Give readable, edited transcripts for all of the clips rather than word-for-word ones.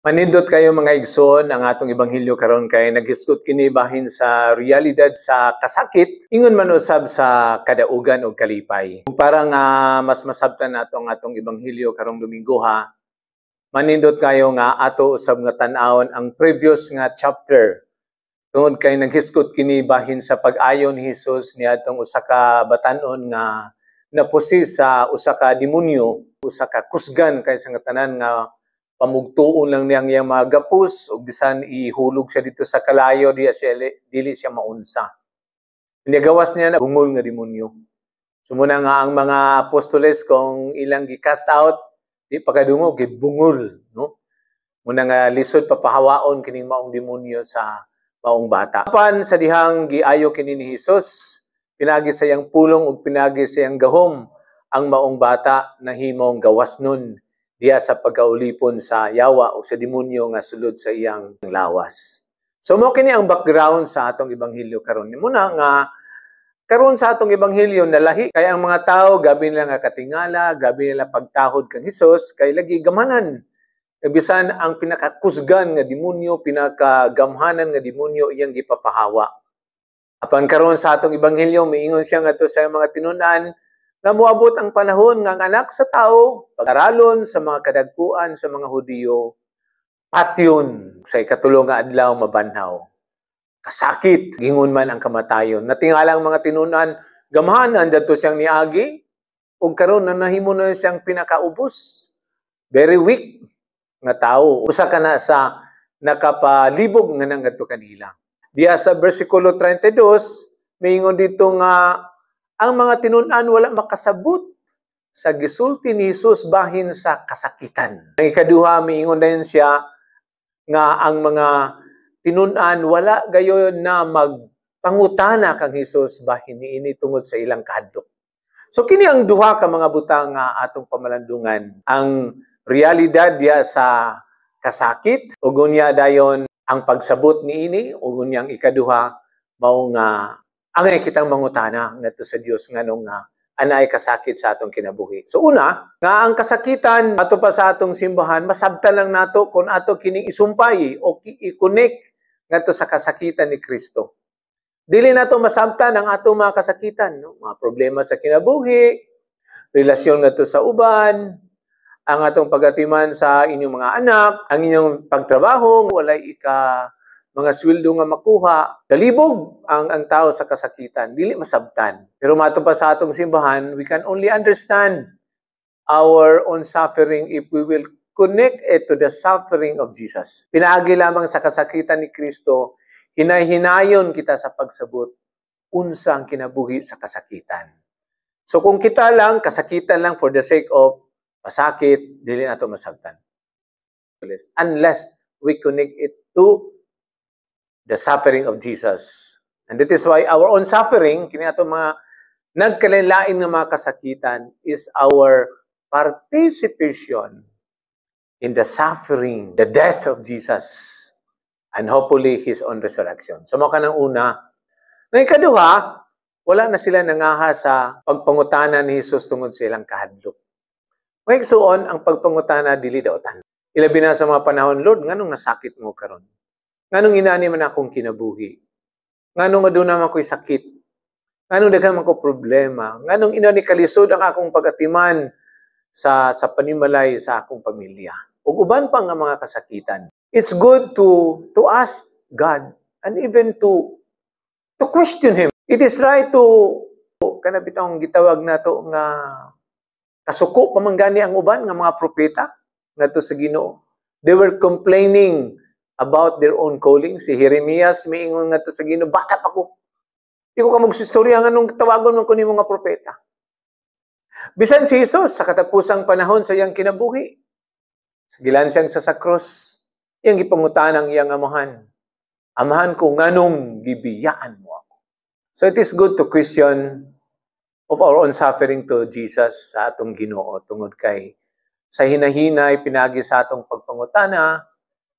Manindot kayo mga igsoon ang atong ebanghelyo karon kay naghisgot kini bahin sa realidad sa kasakit ingon man usab sa kadaugan ug kalipay. Para nga mas masabtan nato ang atong ebanghelyo karong Domingo ha. Manindot kayo nga ato usab nga tan-awon ang previous nga chapter. Tungod kay naghisgot kini bahin sa pag-ayon ni Hesus niadtong usa ka batan-on nga napusi sa usa ka demonyo, usa ka kusgan kay sa nga tanan nga pamugtuon lang niyang mga gapos o bisan ihulog siya dito sa kalayo dili siya maunsa. Nagawas niya na bungol nga demonyo. Sumuna nga ang mga apostoles kung ilang gi-cast out, di pagkadungog gibungol, no? Muna nga lisod papahawaon kining maong demonyo sa maong bata. Apan sa dihang giayo kini ni Hesus, pinagi sayang pulong ug pinagi sayang gahom ang maong bata nahimong gawas nun diya sa pagkaulipon sa yawa o sa demonyo nga sulod sa iyang lawas. So mo kini ang background sa atong ebanghelyo karon. Muna nga karon sa atong ebanghelyo nalahi kay ang mga tao gabi nila nga katingala, gabi nila pagtahod kang Hesus kay lagi gamanan. Bisan ang pinakakusgan nga demonyo, pinakagamhanan nga demonyo iyang gipapahawa. Apan karon sa atong ebanghelyo miingon siya ngadto sa mga tinun-an nga moabot ang panahon nga ang anak sa tao, pag-aralon sa mga kadagkuan sa mga Hudiyo, patyon sa ikatulo nga adlaw mabanhaw. Kasakit, gingon man ang kamatayon. Natingala ang mga tinunan, gamhanan dito siyang niagi, ug karon na nahimo na siyang pinakaubos. Very weak nga tao. Usa ka na sa nakapalibog nga ngadto kanila. Diya sa bersikulo 32, miingon dito nga ang mga tinunan wala makasabot sa gisulti ni Hesus bahin sa kasakitan. Ang ikaduha, miingon din siya nga ang mga tinunan wala gayon na magpangutana kang Hesus bahin niini tungod sa ilang kahadlok. So kini ang duha ka mga butang nga atong pamalandungan. Ang realidad diya sa kasakit ug unya dayon ang pagsabot niini ug unya ang ikaduha mao nga angay kitang mangutana ngadto sa Dios nganong anay kasakit sa atong kinabuhi. So una, nga ang kasakitan ato pa sa atong simbahan, masabtan lang nato kung ato kining isumpay o i-connect ngadto sa kasakitan ni Kristo. Dili nato masabtan ang atong mga kasakitan, no? Mga problema sa kinabuhi, relasyon ngadto sa uban, ang atong pagatiman sa inyong mga anak, ang inyong pagtrabaho, walay mga sweldo nga makuha, kalibog ang tao sa kasakitan, dili masabtan. Pero mato pa sa atong simbahan, we can only understand our own suffering if we will connect it to the suffering of Jesus. Pinaagi lamang sa kasakitan ni Kristo, hinay-hinayon kita sa pagsabot, unsa ang kinabuhi sa kasakitan. So kung kita lang, kasakitan lang for the sake of masakit, dili nato masabtan. Unless we connect it to the suffering of Jesus. And that is why our own suffering, kini ato mga nagkalain-lain nga mga kasakitan, is our participation in the suffering, the death of Jesus, and hopefully His own resurrection. So maka ng una. Ngayon ikaduha, wala na sila nangaha sa pagpangutana ni Jesus tungod sa ilang kahadlok. Ngayon suon, ang pagpangutana dili daotan. Ilabi na sa mga panahon, Lord, nganong nasakit mo karon? Nganong inani man akong kinabuhi? Nganong aduna man ako'y sakit? Nganong daghan man ko problema? Nganong inani kalisod ang akong pagatiman sa panimalay sa akong pamilya? Ug uban pa nga mga kasakitan. It's good to ask God and even to question Him. It is right to kana bitong gitawag nato nga kasuko pamanggani ang uban nga mga propeta ngadto sa Ginoo. They were complaining about their own calling. Si Jeremias miingon ngadto sa Ginoo, "Bata pa ko. Di ko ka magsistorya nganong tawagon man ko ni mga propeta." Bisan si Jesus sa katapusang panahon sa iyang kinabuhi, sa gilansang sa krus, iyang gipangutanang iyang amahan. Amahan ko nganong gibiyaan mo ako. So it is good to question of our own suffering to Jesus sa atong Ginoo tungod kay sa hinahinay pinagi sa atong pagpangutana,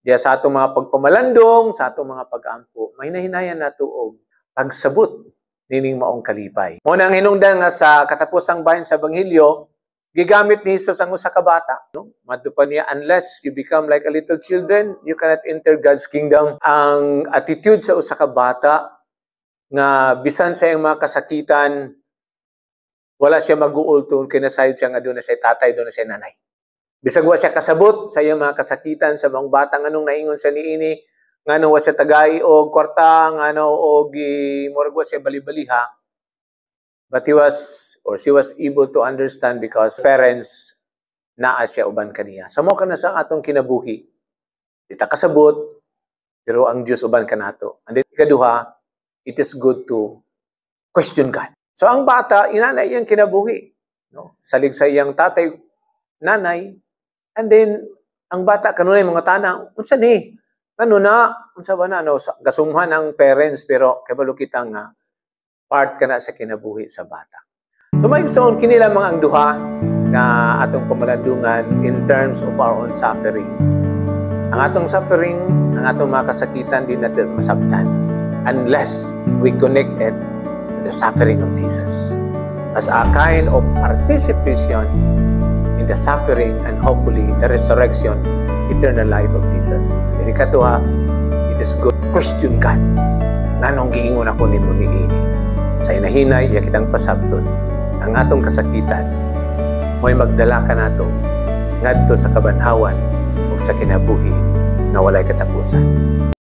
diya sa atong mga pagpamalandong, sa atong mga pag-ampo, mahinahinayan nato og pagsabot nining maong kalipay. Mo nang hinungdan nga sa katapusang bahin sa Ebanghelyo, gigamit ni Jesus ang usa ka bata, no? Madto pa niya, unless you become like a little children, you cannot enter God's kingdom. Ang attitude sa usa ka bata nga bisan sa iyang mga kasakitan, wala siya mag-uul tungkol kinasayod siya nga doon na siya tatay, doon na siya nanay. Bisag wa siya kasabot sa iyang mga kasakitan sa mga batang anong naingon sa niini, ngano wa siya tagay og kwarta, ngano og murag wa siya bali-baliha. But he was, or she was able to understand because parents naa siya uban kaniya. Samo ka na sa atong kinabuhi. Kita kasabot, pero ang Diyos uban ka nato. And then, ikaduha, it is good to question God. So, ang bata, inanay iyang kinabuhi. No? Salig sa iyang tatay, nanay, and then, ang bata, kanunay mga tanang, unsa ni? Ano na? Unsa ba na? No? Gasumhan ang parents, pero kabalo kita nga, part ka na sa kinabuhi sa bata. So, maigsoon, kini lamang ang duha na atong pamalandungan in terms of our own suffering. Ang atong suffering, ang atong mga kasakitan, di natin masabtan unless we connect it to the suffering of Jesus as a kind of participation in the suffering and hopefully the resurrection, eternal life of Jesus. And ikatuha, it is good question God. Nganong giingon ako ni mo niini? Sa inahinay, iya kitang pasabton. Ang atong kasakitan, mo'y magdala ka nato ngadto sa kabanhawan o sa kinabuhi na walay katapusan.